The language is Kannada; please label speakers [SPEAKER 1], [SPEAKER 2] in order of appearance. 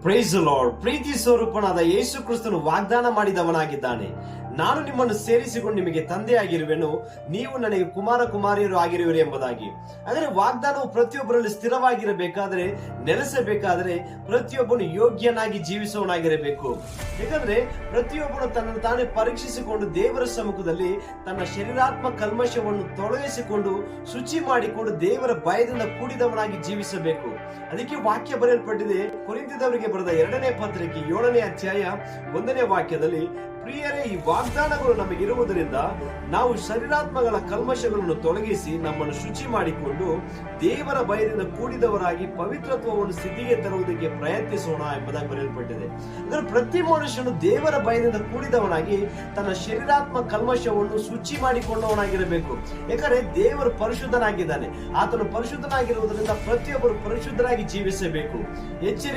[SPEAKER 1] Price lord. ಪ್ರೀತಿ ಸ್ವರೂಪನಾದ ಯೇಸು ಕ್ರಿಸ್ತನು ವಾಗ್ದಾನ ಮಾಡಿದವನಾಗಿದ್ದಾನೆ. ನಾನು ನಿಮ್ಮನ್ನು ಸೇರಿಸಿಕೊಂಡು ನಿಮಗೆ ತಂದೆಯಾಗಿರುವೆನು, ನೀವು ನನಗೆ ಕುಮಾರ ಕುಮಾರಿಯರು ಆಗಿರುವಿರಿ ಎಂಬುದಾಗಿ. ಆದರೆ ವಾಗ್ದಾನವು ಪ್ರತಿಯೊಬ್ಬರಲ್ಲಿ ಸ್ಥಿರವಾಗಿರಬೇಕಾದ್ರೆ, ನೆಲೆಸಬೇಕಾದ್ರೆ ಪ್ರತಿಯೊಬ್ಬನು ಯೋಗ್ಯನಾಗಿ ಜೀವಿಸುವವನಾಗಿರಬೇಕು. ಯಾಕಂದ್ರೆ ಪ್ರತಿಯೊಬ್ಬನು ತನ್ನನ್ನು ತಾನೇ ಪರೀಕ್ಷಿಸಿಕೊಂಡು ದೇವರ ಸಮ್ಮುಖದಲ್ಲಿ ತನ್ನ ಶರೀರಾತ್ಮ ಕಲ್ಮಶವನ್ನು ತೊಲಗಿಸಿಕೊಂಡು ಶುಚಿ ಮಾಡಿಕೊಂಡು ದೇವರ ಭಯದಿಂದ ಕೂಡಿದವನಾಗಿ ಜೀವಿಸಬೇಕು. ಅದಕ್ಕೆ ವಾಕ್ಯ ಬರೆಯಲ್ಪಟ್ಟಿದೆ. ಕೊರಿಂಥದವರಿಗೆ ಬರೆದ 2ನೇ ಪತ್ರಿಕೆ 7ನೇ ಅಧ್ಯಾಯ 1ನೇ ವಾಕ್ಯದಲ್ಲಿ, ಪ್ರಿಯರೇ, ಈ ವಾಗ್ದಾನಗಳು ನಮಗಿರುವುದರಿಂದ ನಾವು ಶರೀರಾತ್ಮಗಳ ಕಲ್ಮಶಗಳನ್ನು ತೊಲಗಿಸಿ ನಮ್ಮನ್ನು ಶುಚಿ ಮಾಡಿಕೊಂಡು ದೇವರ ಭಯದಿಂದ ಕೂಡಿದವರಾಗಿ ಪವಿತ್ರತ್ವವನ್ನು ಸ್ಥಿತಿಗೆ ತರುವುದಕ್ಕೆ ಪ್ರಯತ್ನಿಸೋಣ ಎಂಬುದಾಗಿ ಬರೆಯಲ್ಪಟ್ಟಿದೆ. ಅಂದರೆ ಪ್ರತಿ ಮನುಷ್ಯನು ದೇವರ ಭಯದಿಂದ ಕೂಡಿದವನಾಗಿ ತನ್ನ ಶರೀರಾತ್ಮ ಕಲ್ಮಶವನ್ನು ಶುಚಿ ಮಾಡಿಕೊಂಡವನಾಗಿರಬೇಕು. ಯಾಕಂದ್ರೆ ದೇವರು ಪರಿಶುದ್ಧನಾಗಿದ್ದಾನೆ. ಆತನು ಪರಿಶುದ್ಧನಾಗಿರುವುದರಿಂದ ಪ್ರತಿಯೊಬ್ಬರು ಪರಿಶುದ್ಧರಾಗಿ ಜೀವಿಸಬೇಕು.